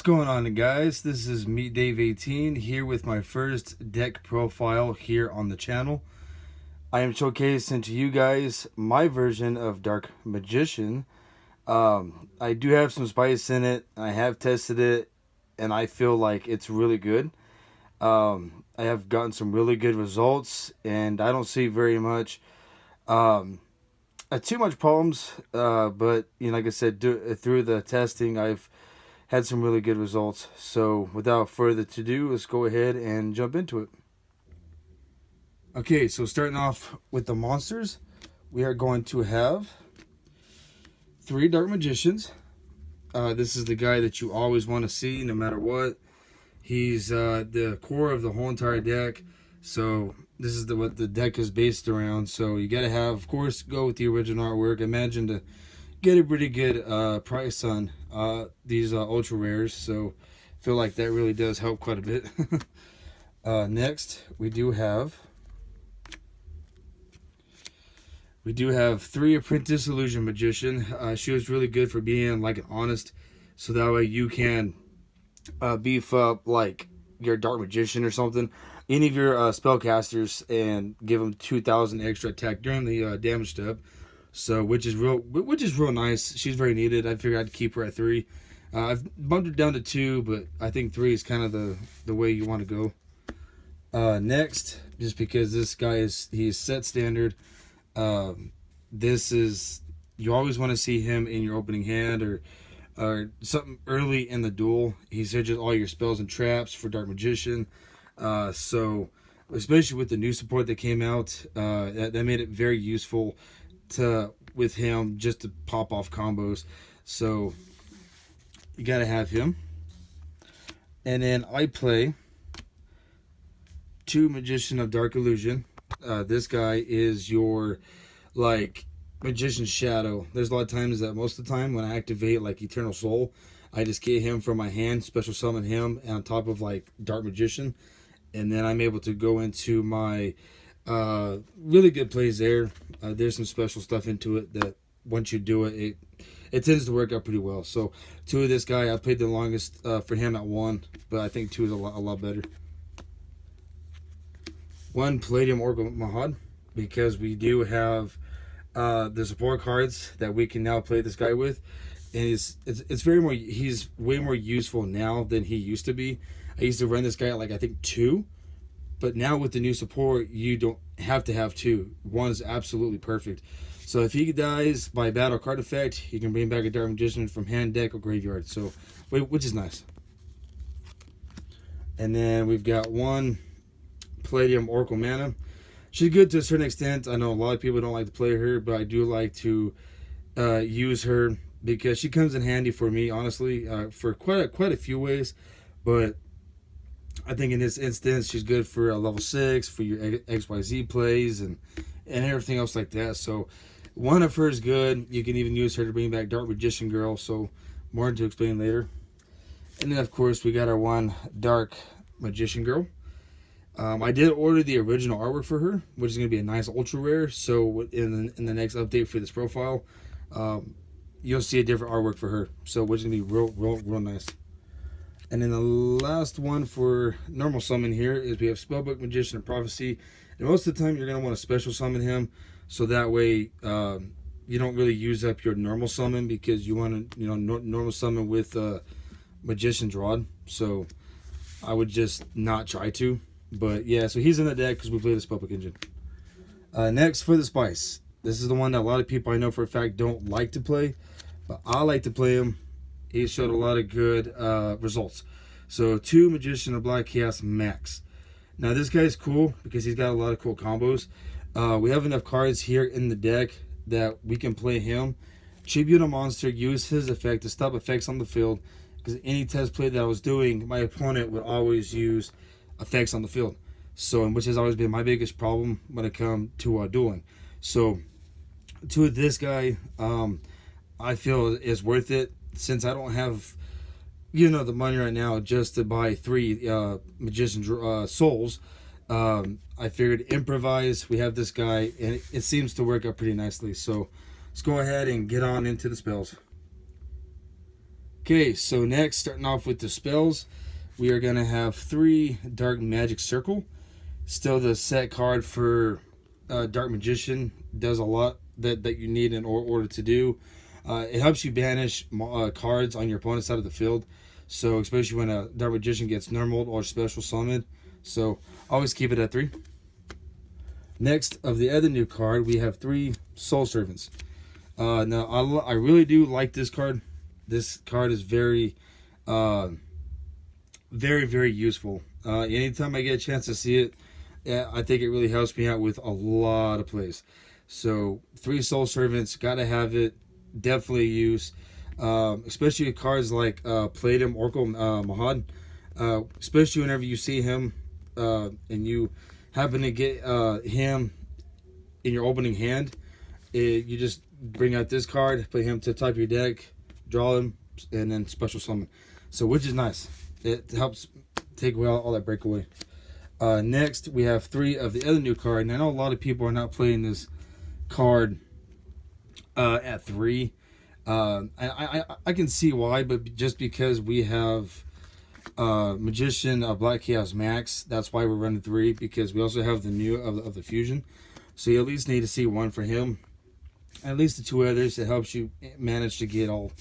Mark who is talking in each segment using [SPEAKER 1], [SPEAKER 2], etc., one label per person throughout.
[SPEAKER 1] going on, guys? This is me, Dave 18, here with my first deck profile here on the channel. I am showcasing to you guys my version of Dark Magician. I do have some spice in it. I have tested it, and I feel like it's really good. I have gotten some really good results, and I don't see very much too much problems. But like I said, through the testing, I've had some really good results. So without further ado, let's go ahead and jump into it. Okay, so starting off with the monsters, we are going to have 3 Dark Magicians. This is the guy that you always want to see no matter what. He's the core of the whole entire deck. So this is what the deck is based around. So you got to have, of course, go with the original artwork. Imagine to get a pretty good price on these ultra rares, so I feel like that really does help quite a bit. Next, we do have 3 Apprentice Illusion Magician. She was really good for being like an honest, so that way you can beef up like your Dark Magician or something, any of your spellcasters, and give them 2,000 extra attack during the damage step. So which is real nice. She's very needed. I figured I'd keep her at 3. I've bumped her down to 2, but I think 3 is kind of the way you want to go. Next, just because this guy he's set standard. This is, you always want to see him in your opening hand or something early in the duel. He searches all your spells and traps for Dark Magician. So especially with the new support that came out, that made it very useful with him just to pop off combos. So you gotta have him. And then I play 2 Magician of Dark Illusion. This guy is your like Magician's Shadow. There's a lot of times that most of the time when I activate like Eternal Soul, I just get him from my hand, special summon him on top of like Dark Magician, and then I'm able to go into my really good plays there. There's some special stuff into it that once you do it, it tends to work out pretty well. So 2 of this guy, I played the longest for him at 1, but I think 2 is a lot better. 1 Palladium Oracle Mahad, because we do have the support cards that we can now play this guy with, and he's way more useful now than he used to be. I used to run this guy at like I think 2. But now with the new support, you don't have to have 2. 1 is absolutely perfect. So if he dies by battle card effect, you can bring back a Dark Magician from hand, deck, or graveyard. So, which is nice. And then we've got 1 Palladium Oracle Mana. She's good to a certain extent. I know a lot of people don't like to play her, but I do like to use her because she comes in handy for me, honestly, for quite a few ways. But I think in this instance, she's good for a level 6, for your XYZ plays, and everything else like that. So 1 of her is good. You can even use her to bring back Dark Magician Girl, so more to explain later. And then, of course, we got our 1 Dark Magician Girl. I did order the original artwork for her, which is going to be a nice ultra rare. So in the next update for this profile, you'll see a different artwork for her. So which is going to be real nice. And then the last one for normal summon here is we have Spellbook Magician of Prophecy. And most of the time you're going to want to special summon him, so that way you don't really use up your normal summon, because you want to normal summon with Magician's Rod. So I would just not try to. But yeah, so he's in the deck because we play the Spellbook engine. Next, for the Spice. This is the one that a lot of people I know for a fact don't like to play, but I like to play him. He showed a lot of good results. So 2 Magician of Black Chaos Max. Now this guy's cool because he's got a lot of cool combos. We have enough cards here in the deck that we can play him. Tribute a monster, use his effect to stop effects on the field. Because any test play that I was doing, my opponent would always use effects on the field. So, which has always been my biggest problem when it comes to dueling. So 2 of this guy, I feel is worth it. Since I don't have, the money right now just to buy 3 Magician Souls, I figured improvise. We have this guy, and it seems to work out pretty nicely. So let's go ahead and get on into the spells. Okay, so next, starting off with the spells, we are going to have 3 Dark Magic Circle. Still the set card for Dark Magician. Does a lot that you need in order to do. It helps you banish cards on your opponent's side of the field. So especially when a Dark Magician gets normaled or special summoned. So always keep it at 3. Next, of the other new card, we have 3 Soul Servants. Now, I really do like this card. This card is very, very useful. Anytime I get a chance to see it, yeah, I think it really helps me out with a lot of plays. So 3 Soul Servants, gotta have it. Definitely use, especially with cards like Palladium Oracle Mahad. Especially whenever you see him and you happen to get him in your opening hand, you just bring out this card, put him to the top of your deck, draw him, and then special summon. So which is nice. It helps take away all that breakaway. Next, we have 3 of the other new card. And I know a lot of people are not playing this card at 3. I can see why, but just because we have Magician Black Chaos Max, that's why we're running 3, because we also have the new of the Fusion. So you at least need to see 1 for him. At least the 2 others, it helps you manage to get all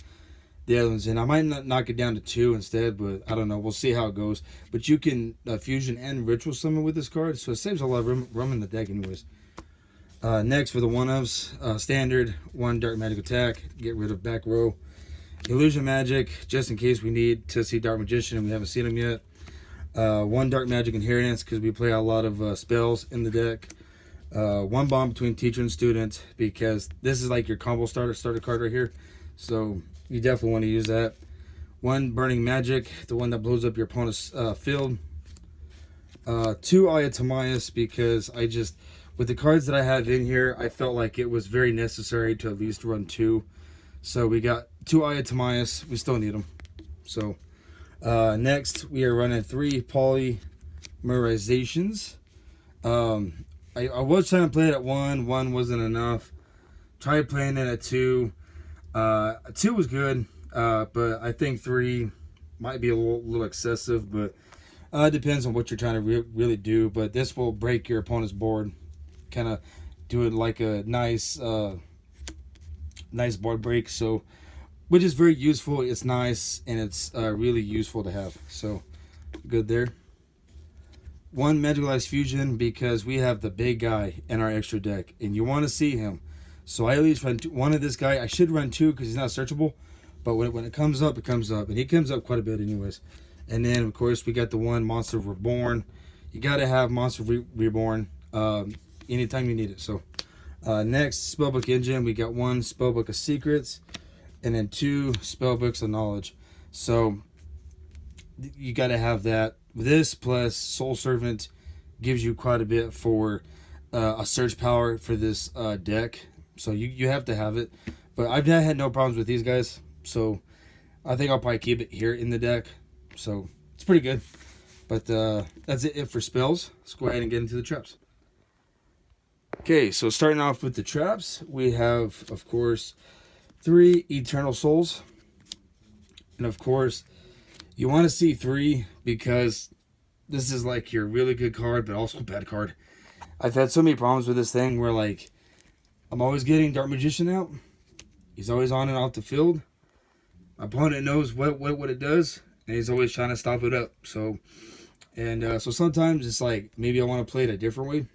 [SPEAKER 1] the other ones in. I might not knock it down to 2 instead, but I don't know. We'll see how it goes. But you can Fusion and Ritual Summon with this card, so it saves a lot of room in the deck anyways. Next, for the 1-ofs, standard, 1 Dark Magic Attack, get rid of back row. Illusion Magic, just in case we need to see Dark Magician and we haven't seen him yet. 1 Dark Magic Inheritance, because we play a lot of spells in the deck. 1 Bond between teacher and student, because this is like your combo starter card right here. So you definitely want to use that. 1 Burning Magic, the one that blows up your opponent's field. 2 Aya Timaeus, because with the cards that I have in here, I felt like it was very necessary to at least run 2. So we got 2 Aya Timaeus. We still need them. So next, we are running 3 Polymerizations. I was trying to play it at 1. 1 wasn't enough. Tried playing it at 2. 2 was good, but I think 3 might be a little excessive. But it depends on what you're trying to really do. But this will break your opponent's board. Kind of do it like a nice board break. So, which is very useful. It's nice and it's really useful to have. So, good there. 1 Magicalized Fusion, because we have the big guy in our extra deck and you want to see him. So I at least run 1 of this guy. I should run 2 because he's not searchable, but when it comes up, it comes up, and he comes up quite a bit anyways. And then of course we got the 1 Monster Reborn. You got to have Monster Reborn anytime you need it. So next, Spellbook Engine, we got 1 Spellbook of Secrets and then 2 Spellbooks of Knowledge. So you got to have that. This plus Soul Servant gives you quite a bit for a search power for this deck. So you have to have it. But I've had no problems with these guys. So I think I'll probably keep it here in the deck. So it's pretty good. But that's it for spells. Let's go ahead and get into the traps. Okay, so starting off with the traps, we have, of course, 3 Eternal Souls. And of course, you want to see 3 because this is like your really good card, but also a bad card. I've had so many problems with this thing where, like, I'm always getting Dark Magician out. He's always on and off the field. My opponent knows what it does, and he's always trying to stop it up. So sometimes it's like, maybe I want to play it a different way.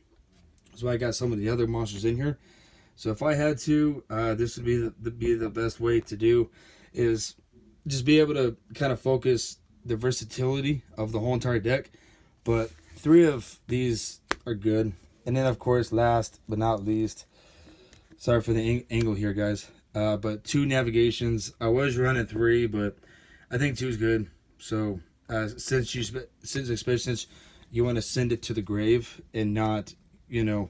[SPEAKER 1] So I got some of the other monsters in here. So if I had to, this would be the best way to do, is just be able to kind of focus the versatility of the whole entire deck. But 3 of these are good. And then of course, last but not least, sorry for the angle here, guys, but 2 Navigations. I was running 3, but I think 2 is good. So since you want to send it to the grave and not, use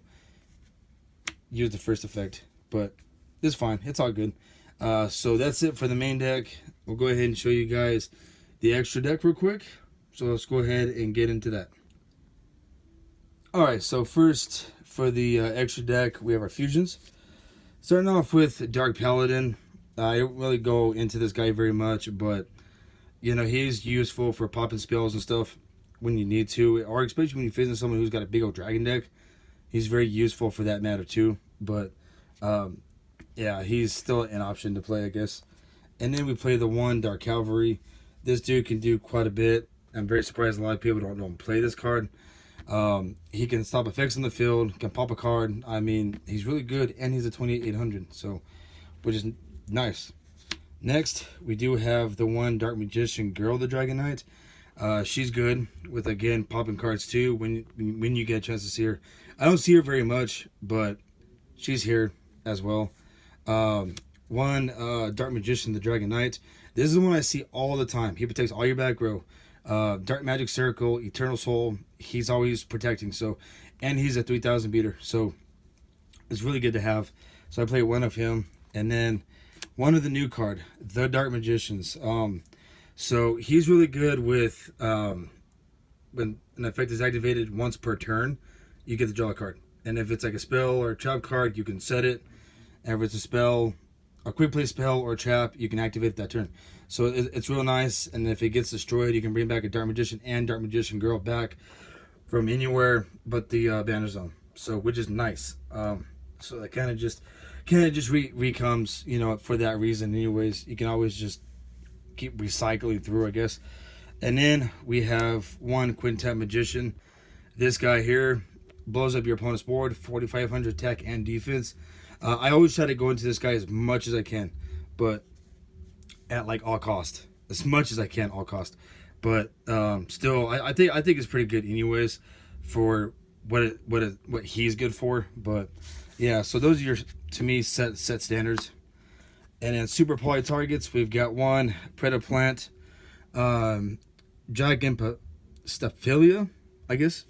[SPEAKER 1] the first effect, but it's fine, it's all good. So that's it for the main deck. We'll go ahead and show you guys the extra deck real quick. So let's go ahead and get into that. Alright, so first for the extra deck, we have our fusions. Starting off with Dark Paladin. I don't really go into this guy very much, but You know, he's useful for popping spells and stuff when you need to, or especially when you're facing someone who's got a big old dragon deck. He's very useful for that matter too. But um, yeah, he's still an option to play, I guess. And then we play the one Dark Cavalry. This dude can do quite a bit. I'm very surprised a lot of people don't play this card. He can stop effects in the field, can pop a card. I mean, he's really good, and he's a 28,800, so which is nice. Next, we do have the one Dark Magician Girl, the Dragon Knight. She's good with, again, popping cards too when you get a chance to see her. I don't see her very much, but she's here as well. One Dark Magician, the Dragon Knight. This is the one I see all the time. He protects all your back row. Dark Magic Circle, Eternal Soul. He's always protecting. So, and he's a 3,000 beater. So it's really good to have. So I play one of him, and then one of the new card, the Dark Magicians. So he's really good with when an effect is activated once per turn, you get to draw a card. And if it's like a spell or a trap card, you can set it. And if it's a spell, a quick play spell or a trap, you can activate that turn. So it's real nice. And if it gets destroyed, you can bring back a Dark Magician and Dark Magician Girl back from anywhere but the banner zone. So which is nice. So that kind of just recomes, you know, for that reason. Anyways, you can always just keep recycling through, I guess. And then we have one Quintet Magician. This guy here blows up your opponent's board, 4,500 attack and defense. I always try to go into this guy as much as I can, but at like all cost, as much as I can, all cost. But still, I think it's pretty good, anyways, for what he's good for. But yeah, so those are your, to me, set standards. And then super poly targets, we've got one Predaplant, Giganta Staphylia, I guess.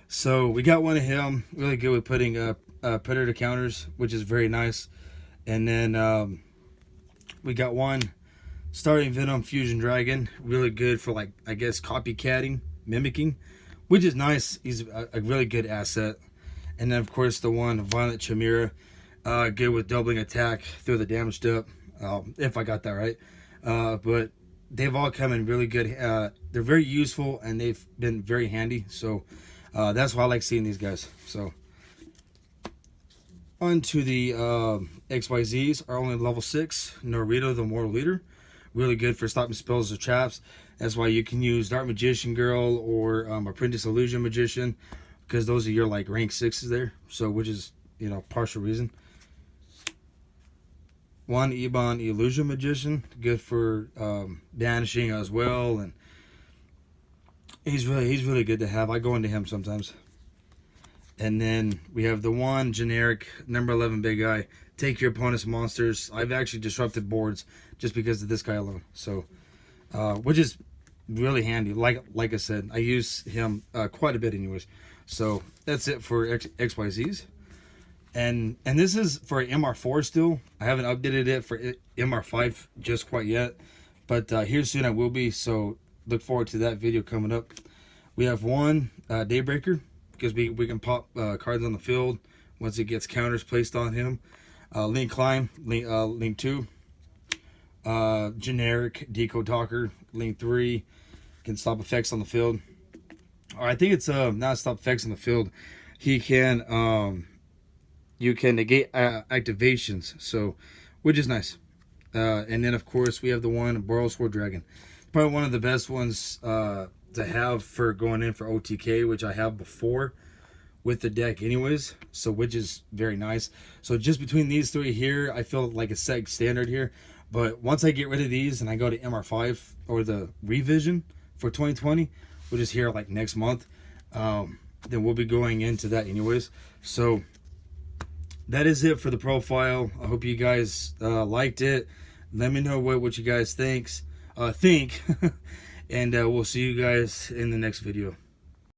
[SPEAKER 1] So we got one of him, really good with putting predator counters, which is very nice. And then we got one Starting Venom Fusion Dragon, really good for, like, I guess copycatting, mimicking, which is nice. He's a really good asset. And then of course the one Violent Chimera, good with doubling attack, throw the damage up, if I got that right. But they've all come in really good. They're very useful and they've been very handy. So that's why I like seeing these guys. So on to the XYZs, are only level 6. Norito, the Mortal Leader, really good for stopping spells or traps. That's why you can use Dark Magician Girl or Apprentice Illusion Magician, because those are your like rank 6s there. So which is, you know, partial reason. One Ebon Illusion Magician, good for banishing as well, and he's really good to have. I go into him sometimes. And then we have the one generic number 11 big guy. Take your opponent's monsters. I've actually disrupted boards just because of this guy alone. So, which is really handy. Like I said, I use him quite a bit anyways. So that's it for XYZs. And this is for MR4 still. I haven't updated it for MR5 just quite yet. But here soon I will be. So look forward to that video coming up. We have one Daybreaker, because we can pop cards on the field once it gets counters placed on him. Link Climb, Link 2. Generic Decode Talker, Link 3. Can stop effects on the field. Or I think it's not stop effects on the field. He can you can negate activations, so which is nice. And then of course we have the one Borrelsword Dragon, probably one of the best ones to have for going in for OTK, which I have before with the deck anyways, so which is very nice. So just between these three here, I feel like a set standard here. But once I get rid of these and I go to MR5 or the revision for 2020, which is here like next month, then we'll be going into that anyways. So that is it for the profile. I hope you guys liked it. Let me know what you guys think. And we'll see you guys in the next video.